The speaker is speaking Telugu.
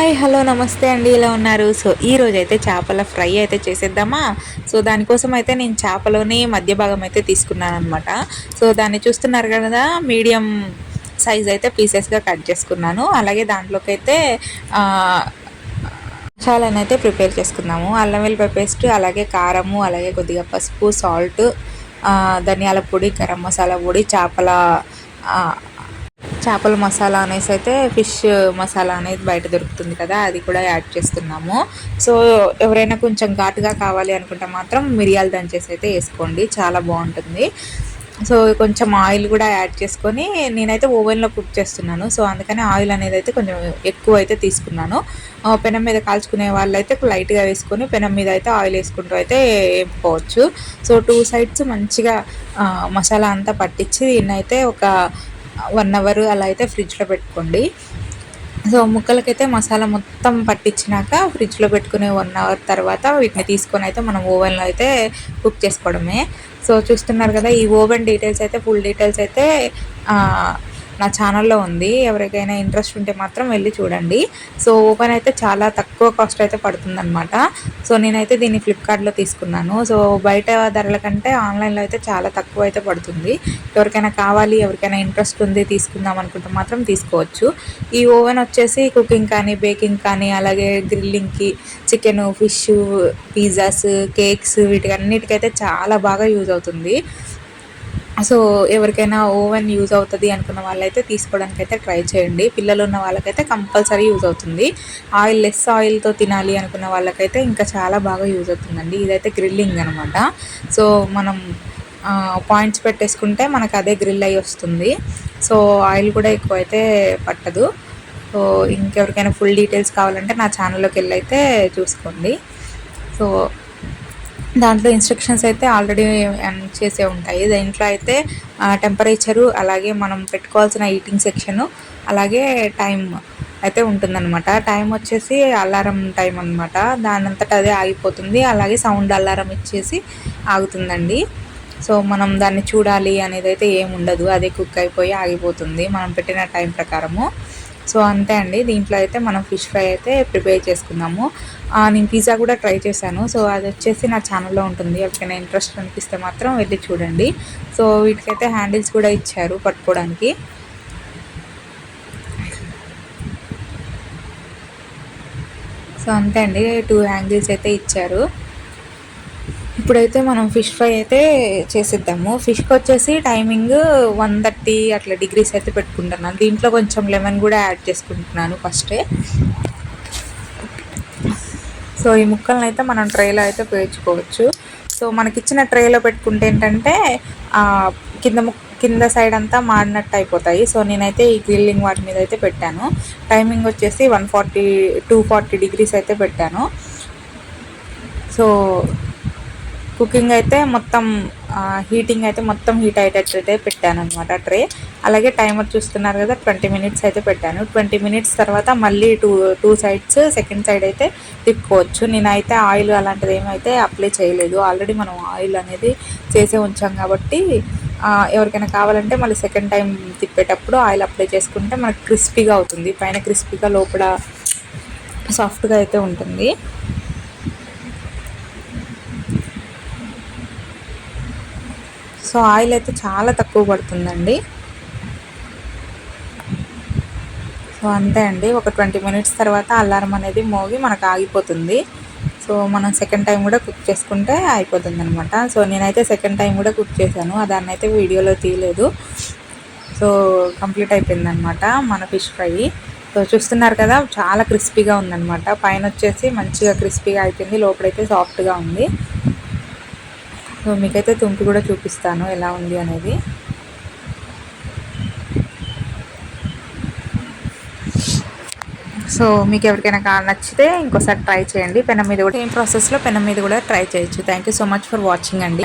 హాయ్ హలో నమస్తే అండి, ఎలా ఉన్నారు? సో ఈ రోజు అయితే చేపల ఫ్రై అయితే చేసేద్దామా. సో దానికోసం అయితే నేను చేపలోని మధ్య భాగం అయితే తీసుకున్నాను అనమాట. సో దాన్ని చూస్తున్నారు కదా, మీడియం సైజ్ అయితే పీసెస్గా కట్ చేసుకున్నాను. అలాగే దాంట్లోకి అయితే మసాలాని అయితే ప్రిపేర్ చేసుకున్నాము. అల్లం వెల్లిపాయ పేస్ట్, అలాగే కారము, అలాగే కొద్దిగా పసుపు, సాల్ట్, ధనియాల పొడి, గరం మసాలా పొడి, చేపల మసాలా అనేసి అయితే ఫిష్ మసాలా అనేది బయట దొరుకుతుంది కదా, అది కూడా యాడ్ చేస్తున్నాము. సో ఎవరైనా కొంచెం ఘాటుగా కావాలి అనుకుంటే మాత్రం మిరియాలు దంచేసి అయితే వేసుకోండి, చాలా బాగుంటుంది. సో కొంచెం ఆయిల్ కూడా యాడ్ చేసుకొని నేనైతే ఓవెన్లో కుక్ చేస్తున్నాను. సో అందుకని ఆయిల్ అనేది అయితే కొంచెం ఎక్కువ అయితే తీసుకున్నాను. పెనం మీద కాల్చుకునే వాళ్ళైతే లైట్గా వేసుకొని పెనం మీద అయితే ఆయిల్ వేసుకుంటూ అయితే వేపుకోవచ్చు. సో 2 సైడ్స్ మంచిగా మసాలా అంతా పట్టించి దీన్నైతే ఒక 1 అవర్ అలా అయితే ఫ్రిడ్జ్లో పెట్టుకోండి. సో ముక్కలకైతే మసాలా మొత్తం పట్టించినాక ఫ్రిడ్జ్లో పెట్టుకునే 1 అవర్ తర్వాత వీటిని తీసుకొని అయితే మనం ఓవెన్లో అయితే కుక్ చేసుకోవడమే. సో చూస్తున్నారు కదా, ఈ ఓవెన్ డీటెయిల్స్ అయితే ఫుల్ డీటెయిల్స్ అయితే నా ఛానల్లో ఉంది. ఎవరికైనా ఇంట్రెస్ట్ ఉంటే మాత్రం వెళ్ళి చూడండి. సో ఓవెన్ అయితే చాలా తక్కువ కాస్ట్ అయితే పడుతుందన్నమాట. సో నేనైతే దీన్ని ఫ్లిప్కార్ట్లో తీసుకున్నాను. సో బయట ధరల కంటే ఆన్లైన్లో అయితే చాలా తక్కువ అయితే పడుతుంది. ఎవరికైనా కావాలి, ఎవరికైనా ఇంట్రెస్ట్ ఉంది తీసుకుందాం అనుకుంటే మాత్రం తీసుకోవచ్చు. ఈ ఓవెన్ వచ్చేసి కుకింగ్ కానీ, బేకింగ్ కానీ, అలాగే గ్రిల్లింగ్కి, చికెను, ఫిష్, పిజ్జాస్, కేక్స్ వీటికి అన్నిటికైతే చాలా బాగా యూజ్ అవుతుంది. సో ఎవరికైనా ఓవెన్ యూజ్ అవుతుంది అనుకున్న వాళ్ళైతే తీసుకోవడానికి అయితే ట్రై చేయండి. పిల్లలు ఉన్న వాళ్ళకైతే కంపల్సరీ యూజ్ అవుతుంది. లెస్ ఆయిల్తో తినాలి అనుకున్న వాళ్ళకైతే ఇంకా చాలా బాగా యూజ్ అవుతుందండి. ఇదైతే గ్రిల్లింగ్ అనమాట. సో మనం పాయింట్స్ పెట్టేసుకుంటే మనకు అదే గ్రిల్ అయ్యి వస్తుంది. సో ఆయిల్ కూడా ఎక్కువ అయితే పట్టదు. సో ఇంకెవరికైనా ఫుల్ డీటెయిల్స్ కావాలంటే నా ఛానల్లోకి వెళ్ళి అయితే చూసుకోండి. సో దాంట్లో ఇన్స్ట్రక్షన్స్ అయితే ఆల్రెడీ చేసే ఉంటాయి. దీంట్లో అయితే టెంపరేచరు, అలాగే మనం పెట్టుకోవాల్సిన ఈటింగ్ సెక్షను, అలాగే టైం అయితే ఉంటుందన్నమాట. టైం వచ్చేసి అలారం టైం అనమాట. దానంతట అదే ఆగిపోతుంది. అలాగే సౌండ్ అలారం ఇచ్చేసి ఆగుతుందండి. సో మనం దాన్ని చూడాలి అనేది అయితే ఏముండదు, అదే కుక్ అయిపోయి ఆగిపోతుంది మనం పెట్టిన టైం ప్రకారము. సో అంతే అండి. దీంట్లో అయితే మనం ఫిష్ ఫ్రై అయితే ప్రిపేర్ చేసుకుందాము. నేను పిజ్జా కూడా ట్రై చేశాను. సో అది వచ్చేసి నా ఛానల్లో ఉంటుంది. ఎవరికైనా ఇంట్రెస్ట్ అనిపిస్తే మాత్రం వెళ్ళి చూడండి. సో వీటికైతే హ్యాండిల్స్ కూడా ఇచ్చారు పట్టుకోవడానికి. సో అంతే అండి, 2 హ్యాండిల్స్ అయితే ఇచ్చారు. ఇప్పుడైతే మనం ఫిష్ ఫ్రై అయితే చేసేద్దాము. ఫిష్కి వచ్చేసి టైమింగ్ 130 అట్లా డిగ్రీస్ అయితే పెట్టుకుంటున్నాను. దీంట్లో కొంచెం లెమన్ కూడా యాడ్ చేసుకుంటున్నాను ఫస్టే. సో ఈ ముక్కలను అయితే మనం ట్రేలో అయితే పేర్చుకోవచ్చు. సో మనకిచ్చిన ట్రేలో పెట్టుకుంటే ఏంటంటే కింద సైడ్ అంతా మాడినట్టు అయిపోతాయి. సో నేనైతే ఈ గ్రిల్లింగ్ వాటి మీద అయితే పెట్టాను. టైమింగ్ వచ్చేసి 240 డిగ్రీస్ అయితే పెట్టాను. సో కుకింగ్ అయితే మొత్తం హీటింగ్ అయితే మొత్తం హీట్ అయ్యేటట్టు అయితే పెట్టాను అనమాట ట్రే. అలాగే టైమర్ చూస్తున్నారు కదా, 20 మినిట్స్ అయితే పెట్టాను. 20 మినిట్స్ తర్వాత మళ్ళీ టూ సైడ్స్ సెకండ్ సైడ్ అయితే తిప్పుకోవచ్చు. నేనైతే ఆయిల్ అలాంటిది ఏమైతే అప్లై చేయలేదు. ఆల్రెడీ మనం ఆయిల్ అనేది చేసే ఉంచాం కాబట్టి ఎవరికైనా కావాలంటే మళ్ళీ సెకండ్ టైం తిప్పేటప్పుడు ఆయిల్ అప్లై చేసుకుంటే మనకు క్రిస్పీగా అవుతుంది. పైన క్రిస్పీగా, లోపల సాఫ్ట్గా అయితే ఉంటుంది. సో ఆయిల్ అయితే చాలా తక్కువ పడుతుందండి. సో అంతే అండి, ఒక 20 మినిట్స్ తర్వాత అలారం అనేది మోగి మనకు ఆగిపోతుంది. సో మనం సెకండ్ టైం కూడా కుక్ చేసుకుంటే అయిపోతుంది అనమాట. సో నేనైతే సెకండ్ టైం కూడా కుక్ చేశాను, దాన్ని అయితే వీడియోలో తీయలేదు. సో కంప్లీట్ అయిపోయిందనమాట మన ఫిష్ ఫ్రై. సో చూస్తున్నారు కదా, చాలా క్రిస్పీగా ఉందన్నమాట. పైన వచ్చేసి మంచిగా క్రిస్పీగా అయిపోయింది, లోపలైతే సాఫ్ట్గా ఉంది. సో మీకైతే తుంపి కూడా చూపిస్తాను ఎలా ఉంది అనేది. సో మీకు ఎవరికైనా నచ్చితే ఇంకోసారి ట్రై చేయండి. పెనం మీద కూడా సేమ్ ప్రాసెస్లో పెనం మీద కూడా ట్రై చేయొచ్చు. Thank you so much for watching అండి.